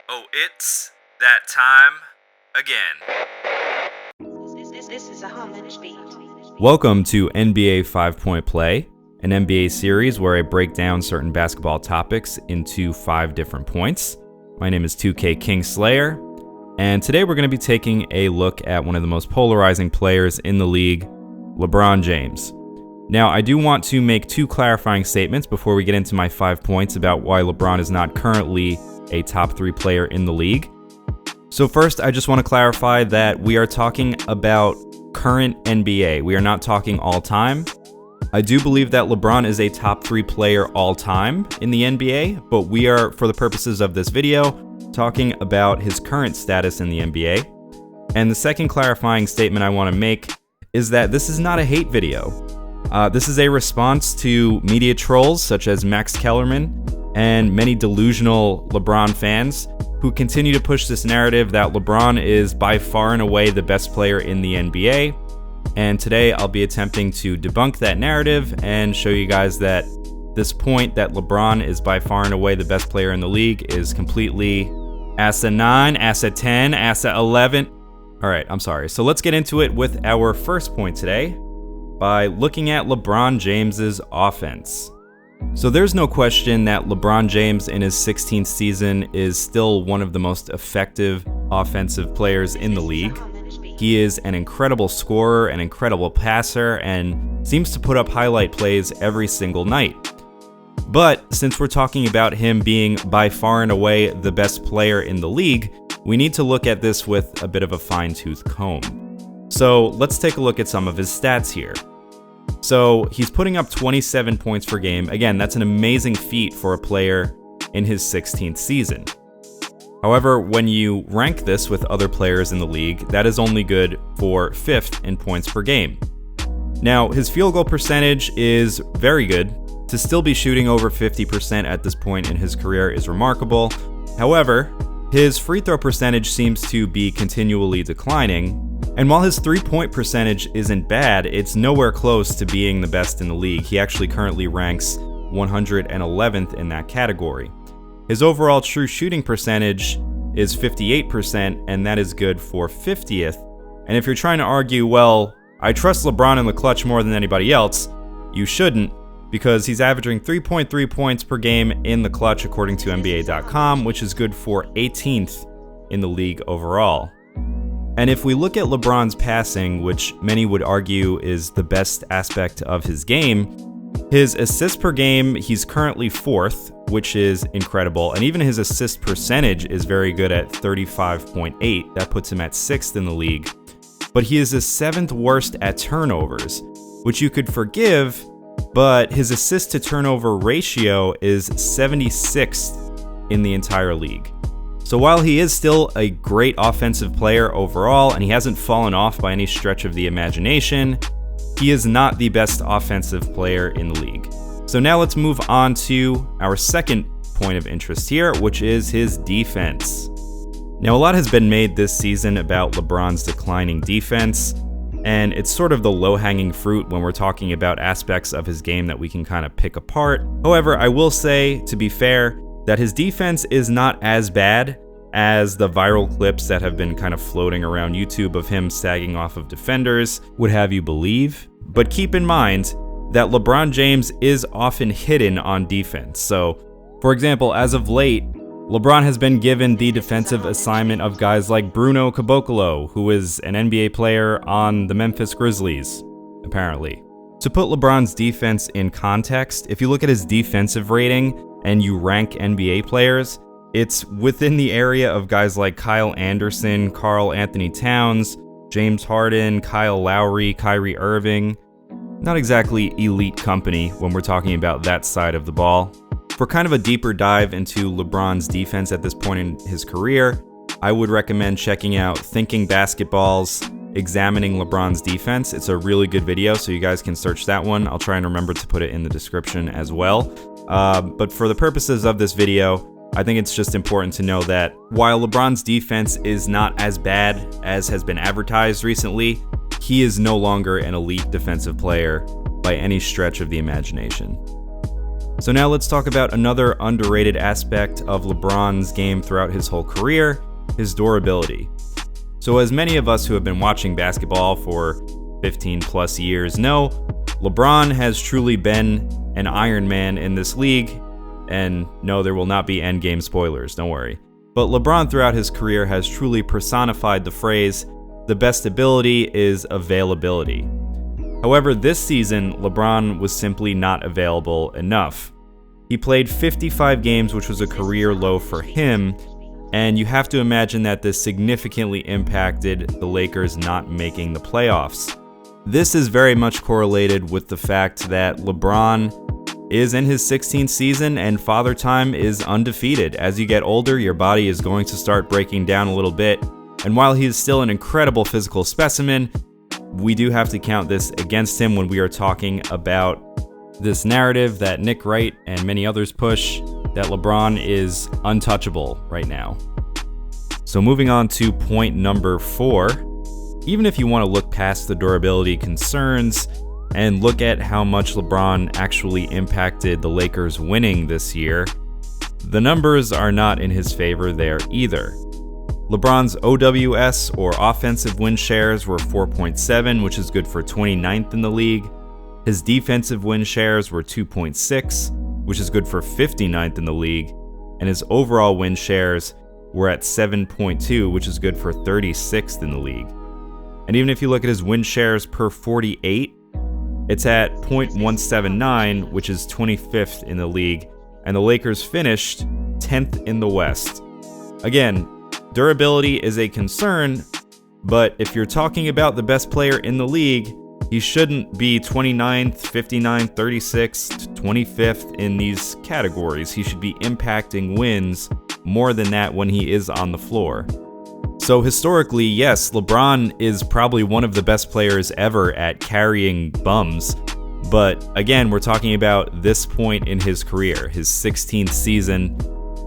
Oh, it's that time again. This is a homage beat. Welcome to NBA 5-Point Play, an NBA series where I break down certain basketball topics into 5 different points. My name is 2K Kingslayer, and today we're going to be taking a look at one of the most polarizing players in the league, LeBron James. Now, I do want to make 2 clarifying statements before we get into my 5 points about why LeBron is not currently a top 3 player in the league. So first, I just want to clarify that we are talking about current NBA. We are not talking all time. I do believe that LeBron is a top 3 player all time in the NBA, but we are, for the purposes of this video, talking about his current status in the NBA. And the second clarifying statement I want to make is that this is not a hate video. This is a response to media trolls such as Max Kellerman and many delusional LeBron fans who continue to push this narrative that LeBron is by far and away the best player in the NBA. And today I'll be attempting to debunk that narrative and show you guys that this point that LeBron is by far and away the best player in the league is completely asinine, 10, 11. All right, I'm sorry. So let's get into it with our first point today by looking at LeBron James's offense. So there's no question that LeBron James in his 16th season is still one of the most effective offensive players in the league. He is an incredible scorer, an incredible passer, and seems to put up highlight plays every single night. But since we're talking about him being by far and away the best player in the league, we need to look at this with a bit of a fine-tooth comb. So let's take a look at some of his stats here. So he's putting up 27 points per game. Again, that's an amazing feat for a player in his 16th season. However, when you rank this with other players in the league, that is only good for 5th in points per game. Now, his field goal percentage is very good. To still be shooting over 50% at this point in his career is remarkable. However, his free throw percentage seems to be continually declining. And while his 3-point percentage isn't bad, it's nowhere close to being the best in the league. He actually currently ranks 111th in that category. His overall true shooting percentage is 58%, and that is good for 50th. And if you're trying to argue, well, I trust LeBron in the clutch more than anybody else, you shouldn't, because he's averaging 3.3 points per game in the clutch according to NBA.com, which is good for 18th in the league overall. And if we look at LeBron's passing, which many would argue is the best aspect of his game, his assists per game, he's currently 4th, which is incredible. And even his assist percentage is very good at 35.8. That puts him at 6th in the league. But he is the 7th worst at turnovers, which you could forgive, but his assist to turnover ratio is 76th in the entire league. So while he is still a great offensive player overall, and he hasn't fallen off by any stretch of the imagination, he is not the best offensive player in the league. So now let's move on to our second point of interest here, which is his defense. Now, a lot has been made this season about LeBron's declining defense, and it's sort of the low-hanging fruit when we're talking about aspects of his game that we can kind of pick apart. However, I will say, to be fair, that his defense is not as bad as the viral clips that have been kind of floating around YouTube of him sagging off of defenders would have you believe. But keep in mind that LeBron James is often hidden on defense. So, for example, as of late, LeBron has been given the defensive assignment of guys like Bruno Caboclo, who is an NBA player on the Memphis Grizzlies, apparently. To put LeBron's defense in context, if you look at his defensive rating and you rank NBA players, it's within the area of guys like Kyle Anderson, Karl Anthony Towns, James Harden, Kyle Lowry, Kyrie Irving. Not exactly elite company when we're talking about that side of the ball. For kind of a deeper dive into LeBron's defense at this point in his career, I would recommend checking out Thinking Basketball's Examining LeBron's Defense. It's a really good video, so you guys can search that one. I'll try and remember to put it in the description as well. But for the purposes of this video, I think it's just important to know that while LeBron's defense is not as bad as has been advertised recently, he is no longer an elite defensive player by any stretch of the imagination. So now let's talk about another underrated aspect of LeBron's game throughout his whole career, his durability. So as many of us who have been watching basketball for 15 plus years know, LeBron has truly been an Iron Man in this league, and no, there will not be endgame spoilers, don't worry. But LeBron throughout his career has truly personified the phrase, the best ability is availability. However, this season, LeBron was simply not available enough. He played 55 games, which was a career low for him, and you have to imagine that this significantly impacted the Lakers not making the playoffs. This is very much correlated with the fact that LeBron is in his 16th season and Father Time is undefeated. As you get older, your body is going to start breaking down a little bit, and while he is still an incredible physical specimen, we do have to count this against him when we are talking about this narrative that Nick Wright and many others push, that LeBron is untouchable right now. So moving on to point number 4, even if you want to look past the durability concerns and look at how much LeBron actually impacted the Lakers winning this year, the numbers are not in his favor there either. LeBron's OWS, or offensive win shares, were 4.7, which is good for 29th in the league. His defensive win shares were 2.6, which is good for 59th in the league. And his overall win shares were at 7.2, which is good for 36th in the league. And even if you look at his win shares per 48, it's at 0.179, which is 25th in the league. And the Lakers finished 10th in the West. Again, durability is a concern, but if you're talking about the best player in the league, he shouldn't be 29th, 59th, 36th, 25th in these categories. He should be impacting wins more than that when he is on the floor. So historically, yes, LeBron is probably one of the best players ever at carrying bums. But again, we're talking about this point in his career, his 16th season,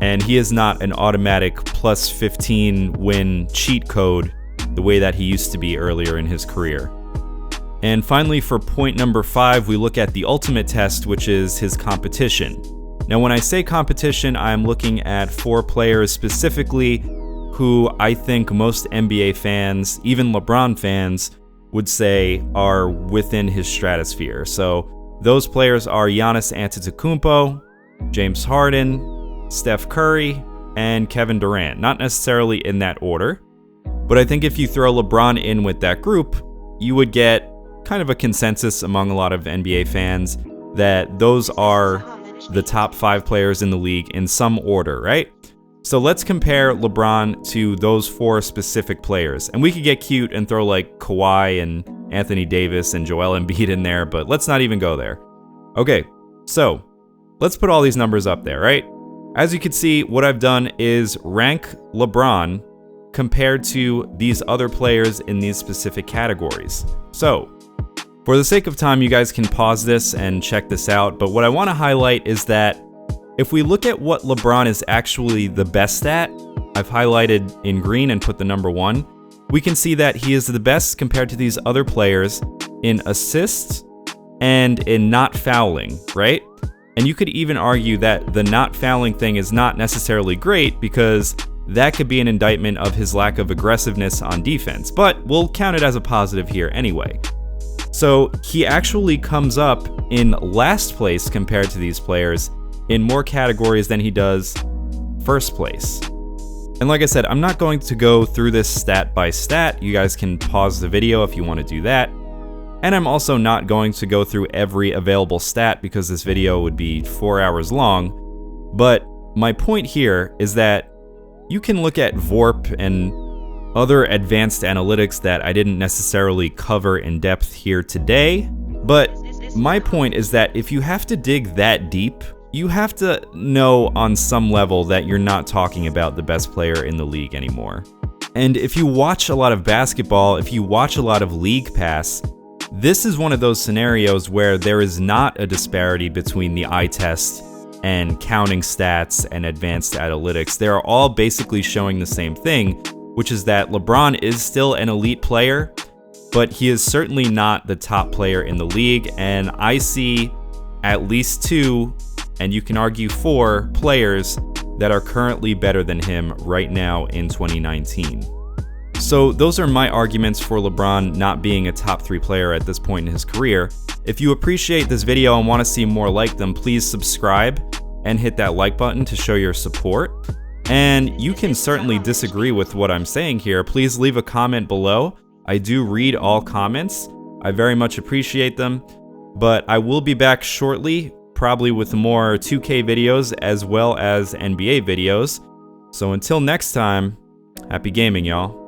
and he is not an automatic plus 15 win cheat code the way that he used to be earlier in his career. And finally, for point number 5, we look at the ultimate test, which is his competition. Now, when I say competition, I'm looking at 4 players specifically who I think most NBA fans, even LeBron fans, would say are within his stratosphere. So those players are Giannis Antetokounmpo, James Harden, Steph Curry, and Kevin Durant. Not necessarily in that order, but I think if you throw LeBron in with that group, you would get kind of a consensus among a lot of NBA fans that those are the top 5 players in the league in some order, right? So let's compare LeBron to those 4 specific players. And we could get cute and throw like Kawhi and Anthony Davis and Joel Embiid in there, but let's not even go there. Okay, so let's put all these numbers up there, right? As you can see, what I've done is rank LeBron compared to these other players in these specific categories. So, for the sake of time, you guys can pause this and check this out, but what I want to highlight is that if we look at what LeBron is actually the best at, I've highlighted in green and put the number 1, we can see that he is the best compared to these other players in assists and in not fouling, right? And you could even argue that the not fouling thing is not necessarily great because that could be an indictment of his lack of aggressiveness on defense, but we'll count it as a positive here anyway. So he actually comes up in last place compared to these players in more categories than he does first place. And like I said, I'm not going to go through this stat by stat. You guys can pause the video if you want to do that. And I'm also not going to go through every available stat because this video would be 4 hours long. But my point here is that you can look at VORP and other advanced analytics that I didn't necessarily cover in depth here today. But my point is that if you have to dig that deep, you have to know on some level that you're not talking about the best player in the league anymore. And if you watch a lot of basketball, if you watch a lot of League Pass, this is one of those scenarios where there is not a disparity between the eye test and counting stats and advanced analytics. They are all basically showing the same thing, which is that LeBron is still an elite player, but he is certainly not the top player in the league. And I see at least 2 and you can argue for players that are currently better than him right now in 2019. So those are my arguments for LeBron not being a top 3 player at this point in his career. If you appreciate this video and want to see more like them, please subscribe and hit that like button to show your support. And you can certainly disagree with what I'm saying here. Please leave a comment below. I do read all comments. I very much appreciate them. But I will be back shortly, probably with more 2K videos as well as NBA videos. So until next time, happy gaming, y'all.